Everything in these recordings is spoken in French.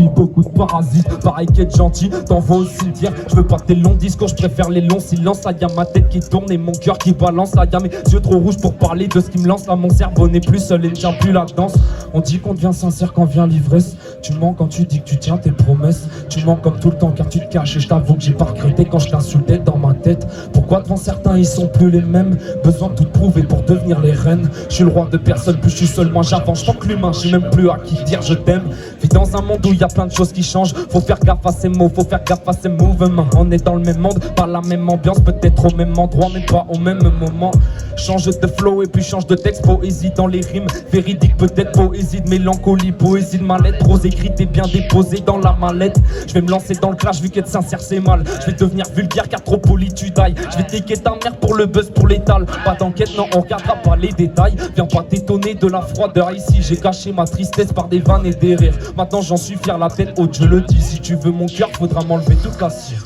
ici, beaucoup de parasites. Pareil qu'être gentil, t'envoies au cimetière. Je veux pas tes longs discours, je préfère les longs silences. Ah, y'a ma tête qui tourne et mon cœur qui balance. Ah, y'a mes yeux trop rouges pour parler de ce qui me lance. Là, mon cerveau n'est plus seul et ne tient plus la danse. On dit qu'on devient sincère quand vient l'ivresse. Tu mens quand tu dis que tu tiens tes promesses. Tu mens comme tout le temps car tu te caches. Et je t'avoue que j'ai pas regretté quand je t'insultais dans ma tête. Pourquoi devant certains ils sont plus les mêmes? Besoin de tout prouver pour devenir les reines. Je suis le roi de personne, plus je suis seul, moi j'avance. Je que l'humain, je sais même plus à qui dire je t'aime. Vis dans un monde où il y a plein de choses qui changent. Faut faire gaffe à ces mots, faut faire gaffe à ces mouvements. On est dans le même monde, pas la même ambiance. Peut-être au même endroit, mais pas au même moment. Change de flow et puis change de texte. Poésie dans les rimes, véridique peut-être. Poésie de mélancolie, poésie de ma lettre. Rose écrite et bien déposée dans la mallette. Je vais me lancer dans le clash vu qu'être sincère c'est mal. Je vais devenir vulgaire car trop poli tu dailles. Je vais t'équer ta mère pour le buzz, pour l'étal. Pas d'enquête, non on regardera pas les détails. Viens pas t'étonner de la froideur ici. J'ai caché ma tristesse par des vannes et des rires. Maintenant j'en suis fier, la tête haute, je le dis. Si tu veux mon cœur, faudra m'enlever toute la cire.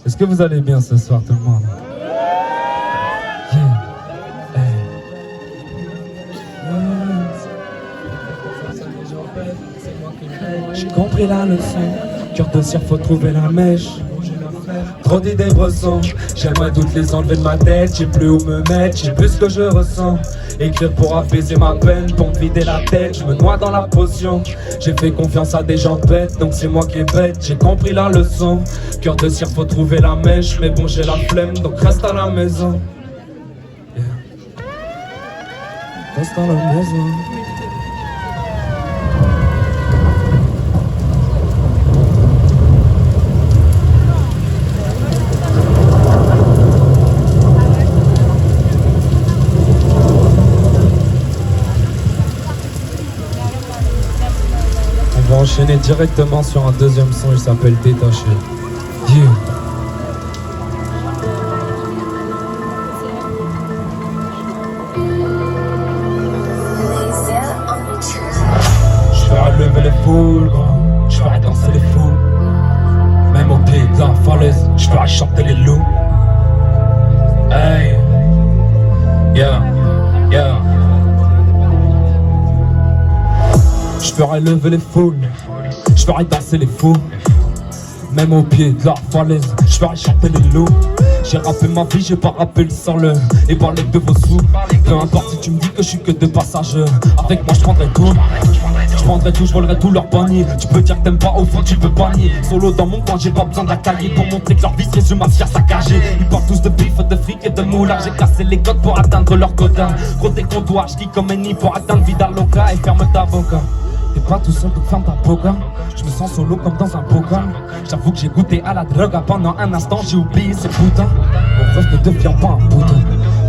Est-ce que vous allez bien ce soir tout le monde? J'ai compris la leçon, cœur de cire faut trouver la mèche. Trop d'idées bressant, j'aimerais toutes les enlever de ma tête. J'ai plus où me mettre, j'ai plus ce que je ressens. Écrire pour apaiser ma peine, pour me vider la tête. Je me noie dans la potion, j'ai fait confiance à des gens bêtes. Donc c'est moi qui est bête, j'ai compris la leçon. Cœur de cire faut trouver la mèche. Mais bon j'ai la flemme, donc reste à la maison. Reste à la maison. On va enchaîner directement sur un deuxième son, il s'appelle Détaché. Yeah. Je ferai lever les foules, je ferai danser les fous. Même au pied de la falaise, je ferai chanter les loups. Hey, yeah, yeah. Je ferai lever les foules, je ferai danser les fous. Même au pied de la falaise, je ferai chanter les loups. J'ai rappé ma vie, j'ai pas rappé le sol et parlé de vos sous. Peu importe si tu me dis que je suis que de passage. Avec moi je prendrai tout, je prendrai tout, je volerai tout leur panier. Tu peux dire que t'aimes pas, au fond tu peux pas nier. Solo dans mon coin, j'ai pas besoin d'accailler pour montrer que leur vie se résume à se faire saccager. Ils parlent tous de bif, de fric et de moulage. J'ai cassé les codes pour atteindre leur quota. Gros des comptoirs, je comme Eni pour atteindre Vida Loca et ferme ta boca. T'es pas tout seul, donc ferme ta boca. Je me sens solo comme dans un bocal. J'avoue que j'ai goûté à la drogue. Pendant un instant j'ai oublié ces putains. Mon rêve ne devient pas un bouton.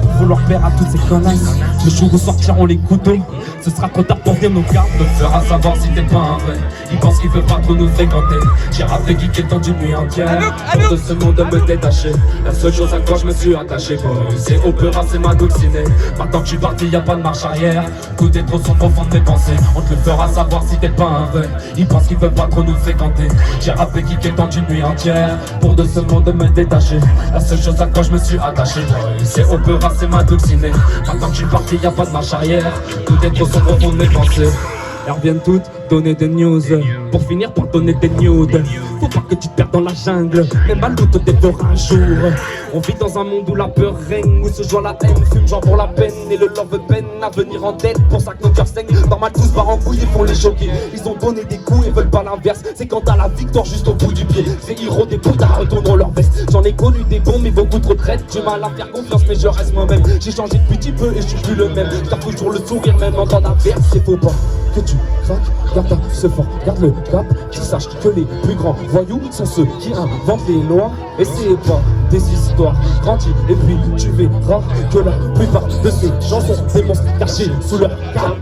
Pour vouloir plaire à toutes ces connasses, le jour où sortiront les couteaux, ce sera trop tard pour dire nos cartes. Me fera savoir si t'es pas un vrai. Il pense qu'il veut pas trop nous fréquenter. J'ai rappelé geeké dans une nuit entière pour de ce monde me détacher. La seule chose à quoi je me suis attaché, c'est opéra, c'est ma dulcinée. Maintenant que je suis parti, y'a pas de marche arrière. Tout est trop sombre au fond de mes pensées. On te le fera savoir si t'es pas un vrai. Il pense qu'il veut pas trop nous fréquenter. J'ai rappelé geeké dans une nuit entière pour de ce monde me détacher. La seule chose à quoi je me suis attaché, c'est opéra, c'est ma dulcinée. Maintenant que je suis parti, y'a pas de marche arrière. Tout est trop sombre au fond de mes pensées. Elles reviennent toutes donner des news pour finir par donner des nudes. Faut pas que tu te perdes dans la jungle, même à l'autre te dévore un jour. On vit dans un monde où la peur règne, où se joint la haine, fume genre pour la peine. Et le love peine à venir en tête, pour ça que nos cœurs saignent. Normal tous barrent en couille, ils font les choquer. Ils ont donné des coups et veulent pas l'inverse. C'est quand t'as la victoire juste au bout du pied. Ces héros des boutards retournent leur veste. J'en ai connu des bons mais beaucoup trop traites. J'ai mal à faire confiance mais je reste moi-même. J'ai changé depuis petit peu et je suis plus le même. Garde toujours le sourire même en temps d'adverse. C'est faux pas que tu craques, garde ta ce fort, garde le cap. Qu'ils sachent que les plus grands voyous sont ceux qui inventent les lois. Et c'est pas des histoires grandis et puis tu verras que la plupart de ces gens sont des monstres cachés sous leur cap.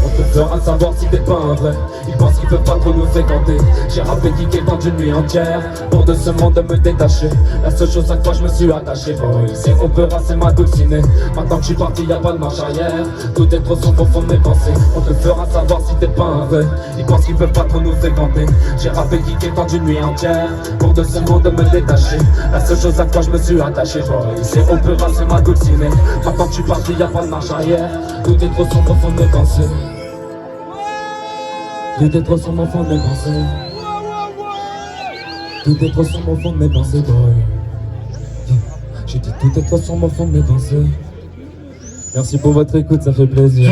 On te fera savoir si t'es pas un vrai. Ils pensent qu'ils peuvent pas trop nous fréquenter. J'ai rappé geeké dans une nuit entière pour de ce monde me détacher. La seule chose à quoi je me suis attaché, c'est opéra, c'est ma dulcinée. Maintenant que je suis parti, y'a pas de marche arrière. Tout est trop sombre au fond de mes pensées. On te fera savoir si t'es pas un vrai. Ils pensent qu'ils peuvent pas trop nous fréquenter. J'ai rappé geeké dans une nuit entière pour de ce monde me détacher. La seule chose à quoi je me suis attaché, c'est opéra, c'est ma dulcinée. Maintenant que je suis parti, y'a pas de marche arrière. Tout est trop sombre au fond de mes pensées. Tout est trop sur mon fond de mes pensées. Tout est trop sur mon fond de mes pensées, boy. J'ai dit tout est trop sur mon fond de mes pensées. Merci pour votre écoute, ça fait plaisir.